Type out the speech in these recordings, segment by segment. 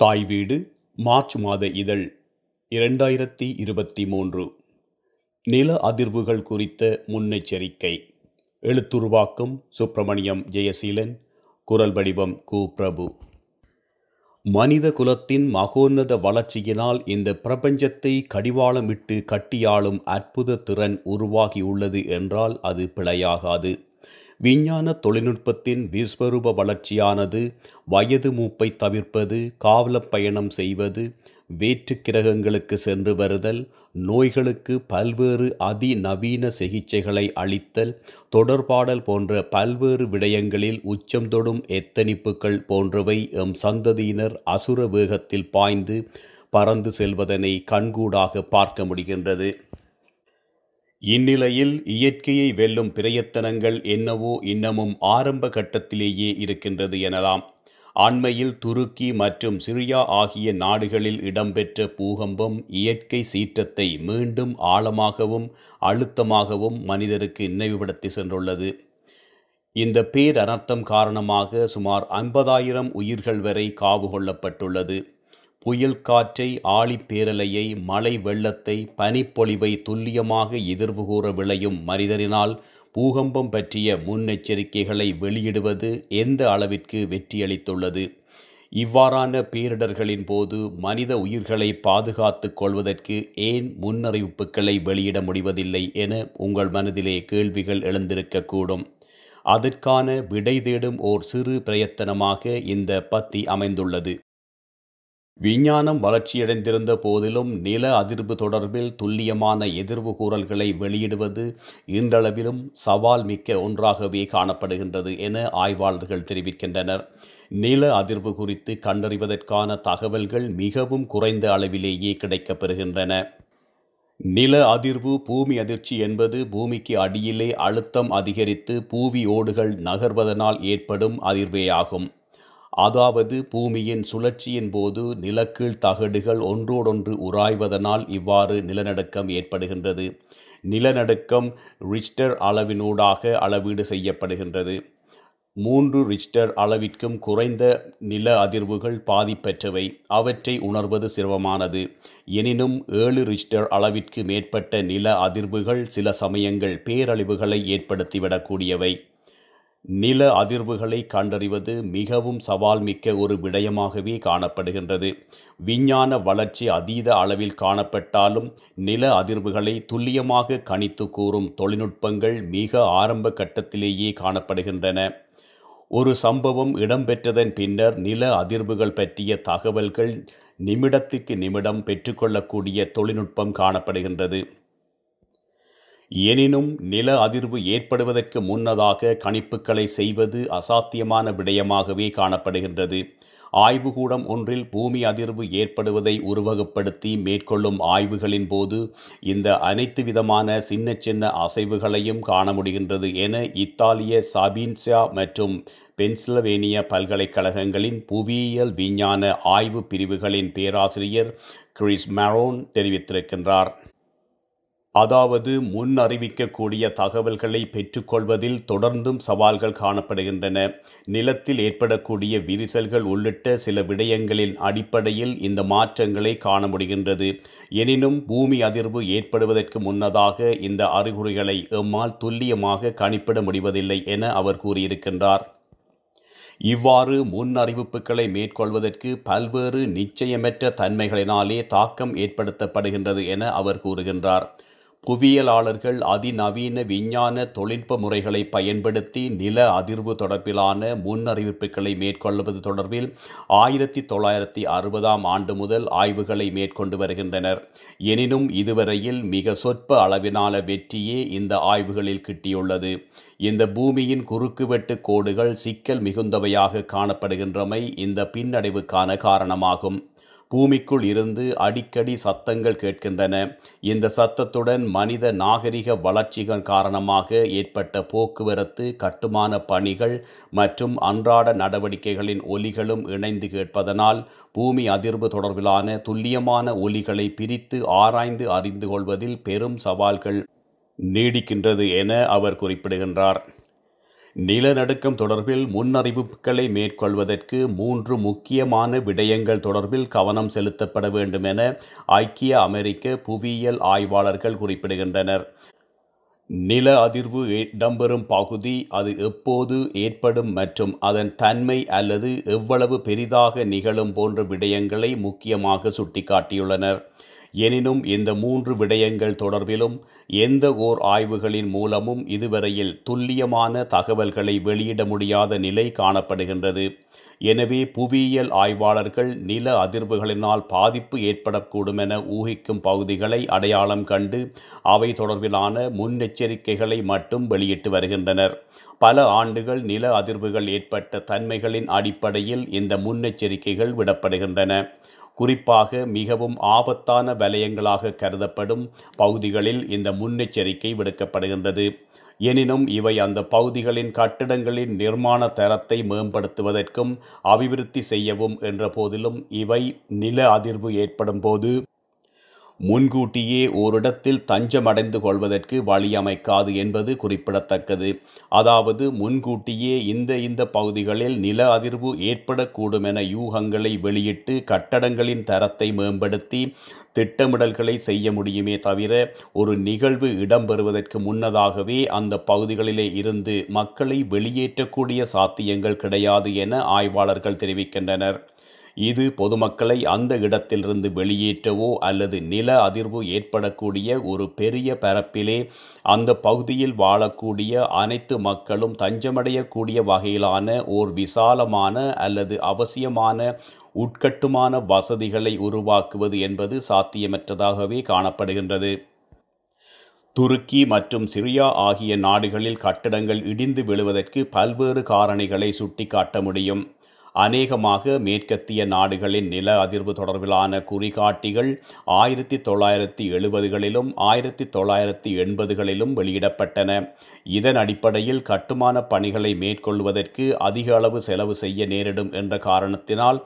தாய் வீடு மார்ச் மாத இதழ் 2023 நில அதிர்வுகள் குறித்த முன்னெச்சரிக்கை. எழுத்துருவாக்கம் சுப்பிரமணியம் ஜெயசீலன். குரல் வடிவம் கு. பிரபு. மனித குலத்தின் மகோன்னத வளர்ச்சியினால் இந்த பிரபஞ்சத்தை கடிவாளமிட்டு கட்டியாளும் அற்புத திறன் உருவாகியுள்ளது என்றால் அது பிழையாகாது. விஞ்ஞான தொழில்நுட்பத்தின் விஸ்வரூப வளர்ச்சியானது வயது மூப்பை தவிர்ப்பது, காவலப் பயணம் செய்வது, வேற்று கிரகங்களுக்கு சென்று வருதல், நோய்களுக்கு பல்வேறு அதிநவீன சிகிச்சைகளை அளித்தல், தொடர்பாடல் போன்ற பல்வேறு விடயங்களில் உச்சம் தொடும் எத்தனிப்புகள் போன்றவை எம் சந்ததியினர் அசுர வேகத்தில் பாய்ந்து பறந்து செல்வதனை கண்கூடாக பார்க்க முடிகின்றது. இந்நிலையில் இயற்கையை வெல்லும் பிரயத்தனங்கள் என்னவோ இன்னமும் ஆரம்ப கட்டத்திலேயே இருக்கின்றது எனலாம். அண்மையில் துருக்கி மற்றும் சிரியா ஆகிய நாடுகளில் இடம்பெற்ற பூகம்பம் இயற்கை சீற்றத்தை மீண்டும் ஆழமாகவும் அழுத்தமாகவும் மனிதருக்கு நினைவுபடுத்தி சென்றுள்ளது. இந்த பேரனர்த்தம் காரணமாக சுமார் 50,000 உயிர்கள் வரை காவு கொள்ளப்பட்டுள்ளது. புயல் காற்றை, ஆழிப்பேரலையை, மழை வெள்ளத்தை, பனிப்பொழிவை துல்லியமாக எதிர்வு கூற விளையும் மனிதரினால் பூகம்பம் பற்றிய முன்னெச்சரிக்கைகளை வெளியிடுவது எந்த அளவிற்கு வெற்றியளித்துள்ளது? இவ்வாறான பேரிடர்களின் போது மனித உயிர்களை பாதுகாத்து கொள்வதற்கு ஏன் முன்னறிவிப்புகளை வெளியிட முடிவதில்லை என உங்கள் மனதிலே கேள்விகள் எழுந்திருக்கக்கூடும். அதற்கான விடை தேடும் ஓர் சிறு பிரயத்தனமாக இந்த பத்தி அமைந்துள்ளது. விஞ்ஞானம் வளர்ச்சியடைந்திருந்த போதிலும் நில அதிர்வு தொடர்பில் துல்லியமான எதிர்வு கூறல்களை வெளியிடுவது இன்றளவிலும் சவால் மிக்க ஒன்றாகவே காணப்படுகின்றது என ஆய்வாளர்கள் தெரிவிக்கின்றனர். நில அதிர்வு குறித்து கண்டறிவதற்கான தகவல்கள் மிகவும் குறைந்த அளவிலேயே கிடைக்கப்பெறுகின்றன. நில அதிர்வு, பூமி அதிர்ச்சி என்பது பூமிக்கு அடியிலே அழுத்தம் அதிகரித்து பூவி ஓடுகள் நகர்வதனால் ஏற்படும் அதிர்வேயாகும். அதாவது பூமியின் சுழற்சியின் போது நிலக்கீழ் தகடுகள் ஒன்றோடொன்று உராய்வதனால் இவ்வாறு நிலநடுக்கம் ஏற்படுகின்றது. நிலநடுக்கம் ரிச்டர் அளவினூடாக அளவீடு செய்யப்படுகின்றது. 3 ரிச்டர் அளவிற்கும் குறைந்த நில அதிர்வுகள் பாதிப்பற்றவை. அவற்றை உணர்வது சிரமமானது. எனினும் 7 ரிச்டர் அளவிற்கு மேற்பட்ட நில அதிர்வுகள் சில சமயங்கள் பேரழிவுகளை ஏற்படுத்திவிடக்கூடியவை. நில அதிர்வுகளை கண்டறிவது மிகவும் சவால் மிக்க ஒரு விடயமாகவே காணப்படுகின்றது. விஞ்ஞான வளர்ச்சி அதீத அளவில் காணப்பட்டாலும் நில அதிர்வுகளை துல்லியமாக கணித்து கூறும் தொழில்நுட்பங்கள் மிக ஆரம்ப கட்டத்திலேயே காணப்படுகின்றன. ஒரு சம்பவம் இடம்பெற்றதன் பின்னர் நில அதிர்வுகள் பற்றிய தகவல்கள் நிமிடத்திற்கு நிமிடம் பெற்றுக்கொள்ளக்கூடிய தொழில்நுட்பம் காணப்படுகின்றது. எனினும் நில அதிர்வு ஏற்படுவதற்கு முன்னதாக கணிப்புகளை செய்வது அசாத்தியமான விடயமாகவே காணப்படுகின்றது. ஆய்வுகூடம் ஒன்றில் பூமி அதிர்வு ஏற்படுவதை உருவகப்படுத்தி மேற்கொள்ளும் ஆய்வுகளின் போது இந்த அனைத்து விதமான சின்ன சின்ன அசைவுகளையும் காண முடிகின்றது என இத்தாலிய சாபின்சியா மற்றும் பென்சில்வேனியா பல்கலைக்கழகங்களின் புவியியல் விஞ்ஞான ஆய்வு பிரிவுகளின் பேராசிரியர் கிறிஸ் மரோன் தெரிவித்திருக்கின்றார். அதாவது முன்னறிவிக்கக்கூடிய தகவல்களை பெற்றுக்கொள்வதில் தொடர்ந்தும் சவால்கள் காணப்படுகின்றன. நிலத்தில் ஏற்படக்கூடிய விரிசல்கள் உள்ளிட்ட சில விடயங்களின் அடிப்படையில் இந்த மாற்றங்களை காண முடிகின்றது. எனினும் பூமி அதிர்வு ஏற்படுவதற்கு முன்னதாக இந்த அறிகுறிகளை எம்மால் துல்லியமாக கணிப்பிட முடிவதில்லை என அவர் கூறியிருக்கின்றார். இவ்வாறு முன்னறிவிப்புகளை மேற்கொள்வதற்கு பல்வேறு நிச்சயமற்ற தன்மைகளினாலே தாக்கம் ஏற்படுத்தப்படுகின்றது என அவர் கூறுகின்றார். புவியியலாளர்கள் அதிநவீன விஞ்ஞான தொழில்நுட்ப முறைகளை பயன்படுத்தி நில அதிர்வு தொடர்பிலான முன்னறிவிப்புகளை மேற்கொள்வது தொடர்பில் 1960ஆம் ஆண்டு முதல் ஆய்வுகளை மேற்கொண்டு வருகின்றனர். எனினும் இதுவரையில் மிக சொற்ப அளவிலான வெற்றியே இந்த ஆய்வுகளில் கிட்டியுள்ளது. இந்த பூமியின் குறுக்குவெட்டு கோடுகள் சிக்கல் மிகுந்தவையாக காணப்படுகின்றமை இந்த பின்னடைவுக்கான காரணமாகும். பூமிக்குள் இருந்து அடிக்கடி சத்தங்கள் கேட்கின்றன. இந்த சத்தத்துடன் மனித நாகரிக வளர்ச்சிகள் காரணமாக ஏற்பட்ட போக்குவரத்து, கட்டுமான பணிகள் மற்றும் அன்றாட நடவடிக்கைகளின் ஒலிகளும் இணைந்து கேட்பதனால் பூமி அதிர்வு தொடர்பிலான துல்லியமான ஒலிகளை பிரித்து ஆராய்ந்து அறிந்து கொள்வதில் பெரும் சவால்கள் நீடிக்கின்றது என அவர் குறிப்பிடுகின்றார். நிலநடுக்கம் தொடர்பில் முன்னறிவிப்புகளை மேற்கொள்வதற்கு 3 முக்கியமான விடயங்கள் தொடர்பில் கவனம் செலுத்தப்பட வேண்டும் என ஐக்கிய அமெரிக்க புவியியல் ஆய்வாளர்கள் குறிப்பிடுகின்றனர். நில அதிர்வு இடம்பெறும் பகுதி, அது எப்போது ஏற்படும் மற்றும் அதன் தன்மை அல்லது எவ்வளவு பெரிதாக நிகழும் போன்ற விடயங்களை முக்கியமாக சுட்டிக்காட்டியுள்ளனர். எனினும் இந்த 3 விடயங்கள் தொடர்பிலும் எந்த ஓர் ஆய்வுகளின் மூலமும் இதுவரையில் துல்லியமான தகவல்களை வெளியிட முடியாத நிலை காணப்படுகின்றது. எனவே புவியியல் ஆய்வாளர்கள் நில அதிர்வுகளினால் பாதிப்பு ஏற்படக்கூடும் என ஊகிக்கும் பகுதிகளை அடையாளம் கண்டு அவை தொடர்பிலான முன்னெச்சரிக்கைகளை மட்டும் வெளியிட்டு வருகின்றனர். பல ஆண்டுகள் நில அதிர்வுகள் ஏற்பட்ட தன்மைகளின் அடிப்படையில் இந்த முன்னெச்சரிக்கைகள் விடப்படுகின்றன. குறிப்பாக மிகவும் ஆபத்தான வலயங்களாக கருதப்படும் பகுதிகளில் இந்த முன்னெச்சரிக்கை விடுக்கப்படுகின்றது. எனினும் இவை அந்த பகுதிகளின் கட்டிடங்களின் நிர்மாண தரத்தை மேம்படுத்துவதற்கும் அபிவிருத்தி செய்யவும் என்ற போதிலும் இவை நில அதிர்வு ஏற்படும் போது முன்கூட்டியே ஓரிடத்தில் தஞ்சமடைந்து கொள்வதற்கு வழியமைக்காது என்பது குறிப்பிடத்தக்கது. அதாவது முன்கூட்டியே இந்த பகுதிகளில் நில அதிர்வு ஏற்படக்கூடும் என யூகங்களை வெளியிட்டு கட்டடங்களின் தரத்தை மேம்படுத்தி திட்டமிடல்களை செய்ய முடியுமே தவிர ஒரு நிகழ்வு இடம்பெறுவதற்கு முன்னதாகவே அந்த பகுதிகளிலே இருந்து மக்களை வெளியேற்றக்கூடிய சாத்தியங்கள் கிடையாது என ஆய்வாளர்கள் தெரிவிக்கின்றனர். இது பொதுமக்களை அந்த இடத்திலிருந்து வெளியேற்றவோ அல்லது நில அதிர்வு ஏற்படக்கூடிய ஒரு பெரிய பரப்பிலே அந்த பகுதியில் வாழக்கூடிய அனைத்து மக்களும் தஞ்சமடையக்கூடிய வகையிலான ஓர் விசாலமான அல்லது அவசியமான உட்கட்டுமான வசதிகளை உருவாக்குவது என்பது சாத்தியமற்றதாகவே காணப்படுகின்றது. துருக்கி மற்றும் சிரியா ஆகிய நாடுகளில் கட்டடங்கள் இடிந்து விழுவதற்கு பல்வேறு காரணிகளை சுட்டிக்காட்ட முடியும். அநேகமாக மேற்கத்திய நாடுகளின் நில அதிர்வு தொடர்பிலான குறிகாட்டிகள் 1970களிலும் 1980களிலும் வெளியிடப்பட்டன. இதன் அடிப்படையில் கட்டுமான பணிகளை மேற்கொள்வதற்கு அதிக அளவு செலவு செய்ய நேரிடும் என்ற காரணத்தினால்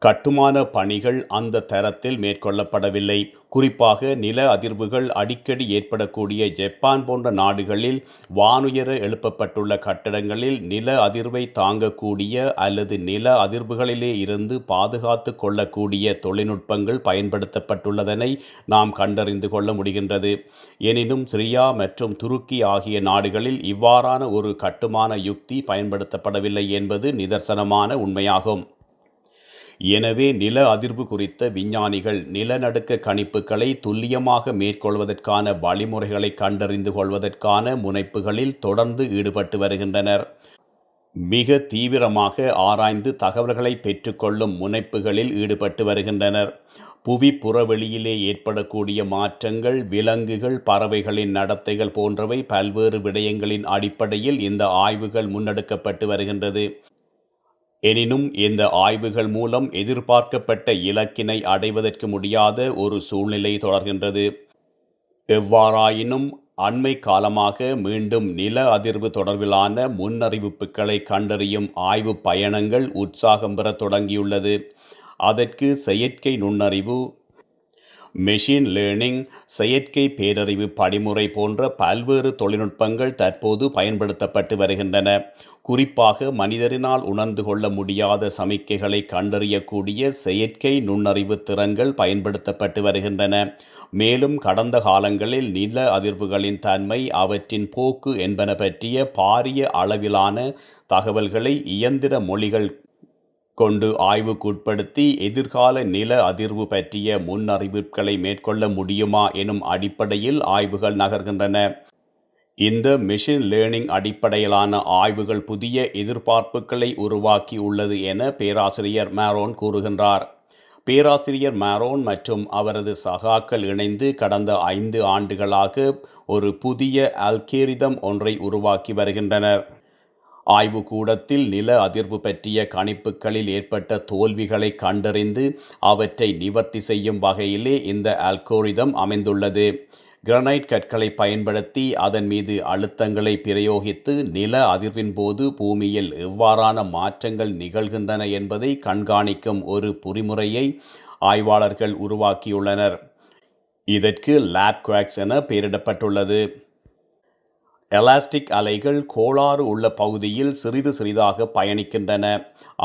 கட்டுமான பணிகள் அந்த தரத்தில் மேற்கொள்ளப்படவில்லை. குறிப்பாக நில அதிர்வுகள் அடிக்கடி ஏற்படக்கூடிய ஜப்பான் போன்ற நாடுகளில் வானுயர எழுப்பப்பட்டுள்ள கட்டடங்களில் நில அதிர்வை தாங்கக்கூடிய அல்லது நில அதிர்வுகளிலே இருந்து பாதுகாத்து கொள்ளக்கூடிய தொழில்நுட்பங்கள் பயன்படுத்தப்பட்டுள்ளதனை நாம் கண்டறிந்து கொள்ள முடிகின்றது. எனினும் சிரியா மற்றும் துருக்கி ஆகிய நாடுகளில் இவ்வாறான ஒரு கட்டுமான யுக்தி பயன்படுத்தப்படவில்லை என்பது நிதர்சனமான உண்மையாகும். எனவே நில அதிர்வு குறித்த விஞ்ஞானிகள் நிலநடுக்க கணிப்புகளை துல்லியமாக மேற்கொள்வதற்கான வழிமுறைகளை கண்டறிந்து கொள்வதற்கான முனைப்புகளில் தொடர்ந்து ஈடுபட்டு வருகின்றனர். மிக தீவிரமாக ஆராய்ந்து தகவல்களை பெற்றுக்கொள்ளும் முனைப்புகளில் ஈடுபட்டு வருகின்றனர். புவி புறவெளியிலே ஏற்படக்கூடிய மாற்றங்கள், விலங்குகள், பறவைகளின் நடத்தைகள் போன்றவை பல்வேறு விடயங்களின் அடிப்படையில் இந்த ஆய்வுகள் முன்னெடுக்கப்பட்டு வருகின்றது. எனினும் இந்த ஆய்வுகள் மூலம் எதிர்பார்க்கப்பட்ட இலக்கினை அடைவதற்கு முடியாத ஒரு சூழ்நிலை தொடர்கின்றது. எவ்வாறாயினும் அண்மை காலமாக மீண்டும் நில அதிர்வு தொடர்பிலான முன்னறிவிப்புகளை கண்டறியும் ஆய்வு பயணங்கள் உற்சாகம் பெற தொடங்கியுள்ளது. அதற்கு செயற்கை நுண்ணறிவு, மெஷின் லேர்னிங், செயற்கை பேரறிவு படிமுறை போன்ற பல்வேறு தொழில்நுட்பங்கள் தற்போது பயன்படுத்தப்பட்டு வருகின்றன. குறிப்பாக மனிதரினால் உணர்ந்து கொள்ள முடியாத சமிக்கைகளை கண்டறியக்கூடிய செயற்கை நுண்ணறிவு திறன்கள் பயன்படுத்தப்பட்டு வருகின்றன. மேலும் கடந்த காலங்களில் நில அதிர்வுகளின் தன்மை, அவற்றின் போக்கு என்பன பற்றிய பாரிய அளவிலான தகவல்களை இயந்திர மொழிகள் கொண்டு ஆய்வுக்குட்படுத்தி எதிர்கால நில அதிர்வு பற்றிய முன்னறிவிப்புகளை மேற்கொள்ள முடியுமா எனும் அடிப்படையில் ஆய்வுகள் நகர்கின்றன. இந்த மெஷின் லேர்னிங் அடிப்படையிலான ஆய்வுகள் புதிய எதிர்பார்ப்புகளை உருவாக்கி உள்ளது என பேராசிரியர் மேரோன் கூறுகின்றார். பேராசிரியர் மேரோன் மற்றும் அவரது சகாக்கள் இணைந்து கடந்த 5 ஆண்டுகளாக ஒரு புதிய அல்கோரிதம் ஒன்றை உருவாக்கி வருகின்றனர். ஆய்வுக்கூடத்தில் நில அதிர்வு பற்றிய கணிப்புகளில் ஏற்பட்ட தோல்விகளை கண்டறிந்து அவற்றை நிவர்த்தி செய்யும் வகையிலே இந்த அல்கோரிதம் அமைந்துள்ளது. கிரானைட் கற்களை பயன்படுத்தி அதன் மீது அழுத்தங்களை பிரயோகித்து நில அதிர்வின் போது பூமியில் எவ்வாறான மாற்றங்கள் நிகழ்கின்றன என்பதை கண்காணிக்கும் ஒரு பொறிமுறையை ஆய்வாளர்கள் உருவாக்கியுள்ளனர். இதற்கு லேப் குவாக்ஸ் என பெயரிடப்பட்டுள்ளது. எலாஸ்டிக் அலைகள் கோளாறு உள்ள பகுதியில் சிறிது சிறிதாக பயணிக்கின்றன.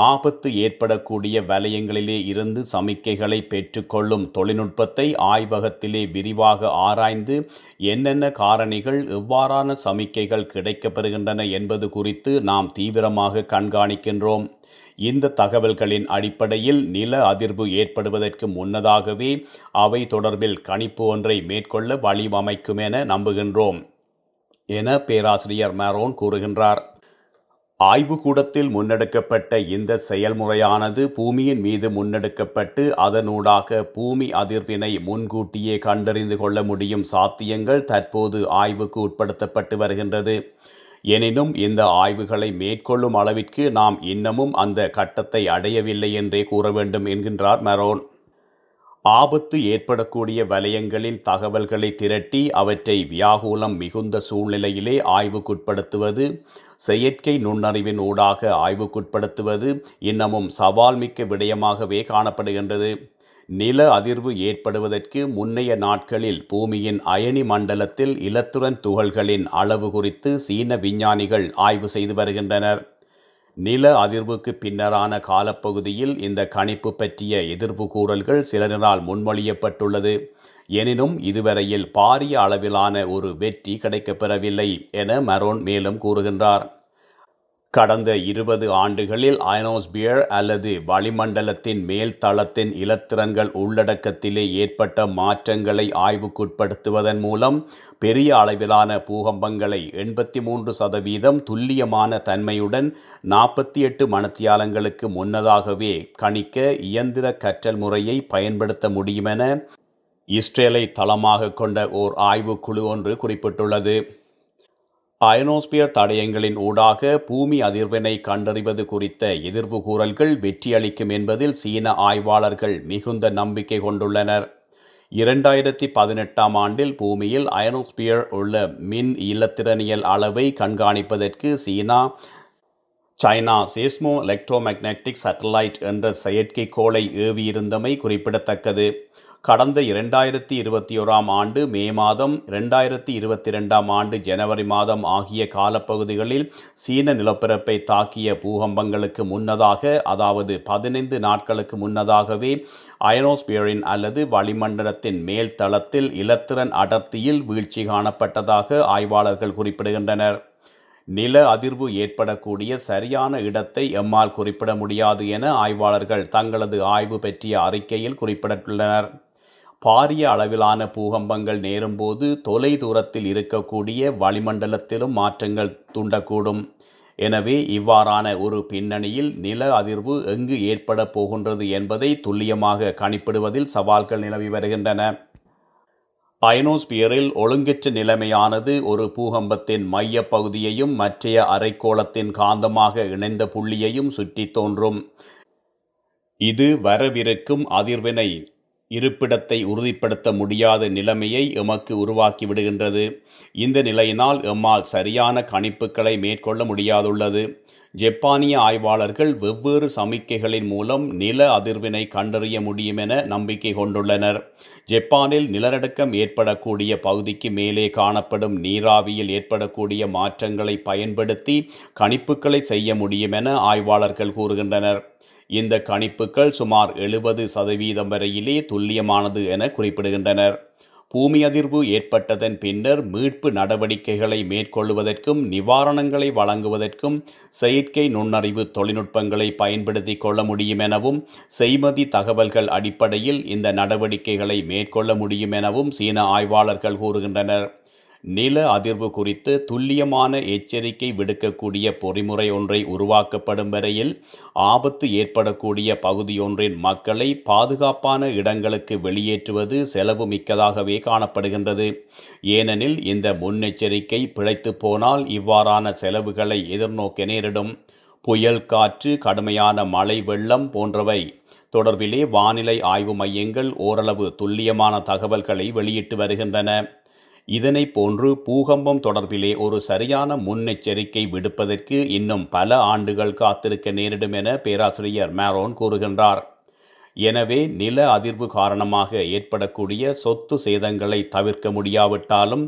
ஆபத்து ஏற்படக்கூடிய வலயங்களிலே இருந்து சமிக்கைகளை பெற்றுக்கொள்ளும் தொழில்நுட்பத்தை ஆய்வகத்திலே விரிவாக ஆராய்ந்து என்னென்ன காரணிகள் எவ்வாறான சமிக்கைகள் கிடைக்கப்பெறுகின்றன என்பது குறித்து நாம் தீவிரமாக கண்காணிக்கின்றோம். இந்த தகவல்களின் அடிப்படையில் நில அதிர்வு ஏற்படுவதற்கு முன்னதாகவே அவை தொடர்பில் கணிப்பு ஒன்றை மேற்கொள்ள வழிவமைக்கும் என நம்புகின்றோம் என பேராசிரியர் மேரோன் கூறுகின்றார். ஆய்வுக்கூடத்தில் முன்னெடுக்கப்பட்ட இந்த செயல்முறையானது பூமியின் மீது முன்னெடுக்கப்பட்டு அதனூடாக பூமி அதிர்வினை முன்கூட்டியே கண்டறிந்து கொள்ள முடியும் சாத்தியங்கள் தற்போது ஆய்வுக்கு உட்படுத்தப்பட்டு வருகின்றது. எனினும் இந்த ஆய்வுகளை மேற்கொள்ளும் அளவிற்கு நாம் இன்னமும் அந்த கட்டத்தை அடையவில்லை என்றே கூற வேண்டும் என்கின்றார் மேரோன். ஆபத்து ஏற்படக்கூடிய வலயங்களின் தகவல்களை திரட்டி அவற்றை வியாகுலம் மிகுந்த சூழ்நிலையிலே ஆய்வுக்குட்படுத்துவது, செயற்கை நுண்ணறிவின் ஊடாக ஆய்வுக்குட்படுத்துவது இன்னமும் சவால் மிக்க விடயமாகவே காணப்படுகின்றது. நில அதிர்வு ஏற்படுவதற்கு முன்னைய நாட்களில் பூமியின் அயனி மண்டலத்தில் இலத்திரன் துகள்களின் அளவு குறித்து சீன விஞ்ஞானிகள் ஆய்வு செய்து வருகின்றனர். நில அதிர்வுக்கு பின்னரான காலப்பகுதியில் இந்த கணிப்பு பற்றிய எதிர்ப்பு கூறல்கள் சிலரினால் முன்மொழியப்பட்டுள்ளது. எனினும் இதுவரையில் பாரிய அளவிலான ஒரு வெற்றி கிடைக்கப்பெறவில்லை என மேரோன் மேலும் கூறுகின்றார். கடந்த 20 ஆண்டுகளில் அயனோஸ்பியர் அல்லது வளிமண்டலத்தின் மேல் தளத்தின் இலத்திரன்கள் உள்ளடக்கத்திலே ஏற்பட்ட மாற்றங்களை ஆய்வுக்குட்படுத்துவதன் மூலம் பெரிய அளவிலான பூகம்பங்களை 83% துல்லியமான தன்மையுடன் 48 மணித்தியாலங்களுக்கு முன்னதாகவே கணிக்க இயந்திர கற்றல் முறையை பயன்படுத்த முடியுமென இஸ்ரேலை தளமாக கொண்ட ஓர் ஆய்வுக்குழு ஒன்று குறிப்பிட்டுள்ளது. அயனோஸ்பியர் தடயங்களின் ஊடாக பூமி அதிர்வினை கண்டறிவது குறித்த எதிர்வு கூறல்கள் வெற்றியளிக்கும் என்பதில் சீன ஆய்வாளர்கள் மிகுந்த நம்பிக்கை கொண்டுள்ளனர். 2018ஆம் ஆண்டில் பூமியில் அயனோஸ்பியர் உள்ள மின் இலத்திரனியல் அளவை கண்காணிப்பதற்கு சைனா சேஸ்மோ எலக்ட்ரோமேக்னெட்டிக் சேட்டலைட் என்ற செயற்கைக்கோளை ஏவியிருந்தமை குறிப்பிடத்தக்கது. கடந்த 2021ஆம் ஆண்டு மே மாதம், 2022ஆம் ஆண்டு ஜனவரி மாதம் ஆகிய காலப்பகுதிகளில் சீன நிலப்பரப்பை தாக்கிய பூகம்பங்களுக்கு முன்னதாக, அதாவது 15 நாட்களுக்கு முன்னதாகவே அயனோஸ்பியரின் அல்லது வளிமண்டலத்தின் மேல் தளத்தில் இலத்திரன் அடர்த்தியில் வீழ்ச்சி காணப்பட்டதாக ஆய்வாளர்கள் குறிப்பிடுகின்றனர். நில அதிர்வு ஏற்படக்கூடிய சரியான இடத்தை எம்மால் குறிப்பிட முடியாது என ஆய்வாளர்கள் தங்களது ஆய்வு பற்றிய அறிக்கையில் குறிப்பிட்டுள்ளனர். பாரிய அளவிலான பூகம்பங்கள் நேரும்போது தொலை தூரத்தில் இருக்கக்கூடிய வளிமண்டலத்திலும் மாற்றங்கள் தூண்டக்கூடும். எனவே இவ்வாறான ஒரு பின்னணியில் நில அதிர்வு எங்கு ஏற்பட போகின்றது என்பதை துல்லியமாக கணிப்பிடுவதில் சவால்கள் நிலவி வருகின்றன. அயனோஸ்பியரில் ஒழுங்கற்ற நிலைமையானது ஒரு பூகம்பத்தின் மைய பகுதியையும் மற்றைய அரைக்கோளத்தின் காந்தமாக இணைந்த புள்ளியையும் சுற்றி தோன்றும். இது வரவிருக்கும் அதிர்வினை இருப்பிடத்தை உறுதிப்படுத்த முடியாத நிலைமையை எமக்கு உருவாக்கி விடுகின்றது. இந்த நிலையினால் எம்மால் சரியான கணிப்புகளை மேற்கொள்ள முடியாதுள்ளது. ஜப்பானிய ஆய்வாளர்கள் வெவ்வேறு சமிக்கைகளின் மூலம் நில அதிர்வினை கண்டறிய முடியும் என நம்பிக்கை கொண்டுள்ளனர். ஜப்பானில் நிலநடுக்கம் ஏற்படக்கூடிய பகுதிக்கு மேலே காணப்படும் நீராவியில் ஏற்படக்கூடிய மாற்றங்களை பயன்படுத்தி கணிப்புகளை செய்ய முடியும் என ஆய்வாளர்கள் கூறுகின்றனர். இந்த கணிப்புகள் சுமார் 70% வரையிலே துல்லியமானது என குறிப்பிடுகின்றனர். பூமி அதிர்வு ஏற்பட்டதன் பின்னர் மீட்பு நடவடிக்கைகளை மேற்கொள்வதற்கும் நிவாரணங்களை வழங்குவதற்கும் செயற்கை நுண்ணறிவு தொழில்நுட்பங்களை பயன்படுத்தி கொள்ள முடியும் எனவும், செய்மதி தகவல்கள் அடிப்படையில் இந்த நடவடிக்கைகளை மேற்கொள்ள முடியும் எனவும் சீன ஆய்வாளர்கள் கூறுகின்றனர். நில அதிர்வு குறித்து துல்லியமான எச்சரிக்கை விடுக்கக்கூடிய பொறிமுறை ஒன்றை உருவாக்கப்படும் வரையில் ஆபத்து ஏற்படக்கூடிய பகுதியொன்றின் மக்களை பாதுகாப்பான இடங்களுக்கு வெளியேற்றுவது செலவு மிக்கதாகவே காணப்படுகின்றது. ஏனெனில் இந்த முன்னெச்சரிக்கை பிழைத்து போனால் இவ்வாறான செலவுகளை எதிர்நோக்க நேரிடும். புயல் காற்று, கடுமையான மழை, வெள்ளம் போன்றவை தொடர்பிலே வானிலை ஆய்வு மையங்கள் ஓரளவு துல்லியமான தகவல்களை வெளியிட்டு வருகின்றன. இதனை போன்று பூகம்பம் தொடர்பிலே ஒரு சரியான முன்னெச்சரிக்கை விடுப்பதற்கு இன்னும் பல ஆண்டுகள் காத்திருக்க நேரிடும் என பேராசிரியர் மேரோன் கூறுகின்றார். எனவே நில அதிர்வு காரணமாக ஏற்படக்கூடிய சொத்து சேதங்களை தவிர்க்க முடியாவிட்டாலும்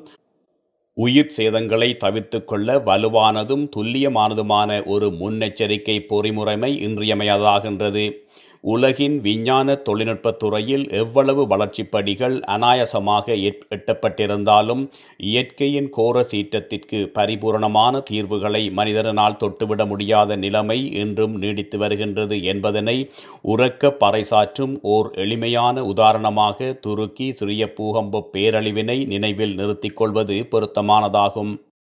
உயிர் சேதங்களை தவிர்த்துக் கொள்ள வலுவானதும் துல்லியமானதுமான ஒரு முன்னெச்சரிக்கை பொறிமுறைமை இன்றியமையாததாகின்றது. உலகின் விஞ்ஞான தொழில்நுட்பத் துறையில் எவ்வளவு வளர்ச்சிப் படிகள் அனாயசமாக எட்டப்பட்டிருந்தாலும் இயற்கையின் கோர சீற்றத்திற்கு பரிபூரணமான தீர்வுகளை மனிதனால் தொட்டுவிட முடியாத நிலைமை இன்றும் நீடித்து வருகின்றது என்பதனை உரக்க பறைசாற்றும் ஓர் எளிமையான உதாரணமாக துருக்கி சிறிய பூகம்ப பேரழிவினை நினைவில் நிறுத்திக் கொள்வது பொருத்தமானதாகும்.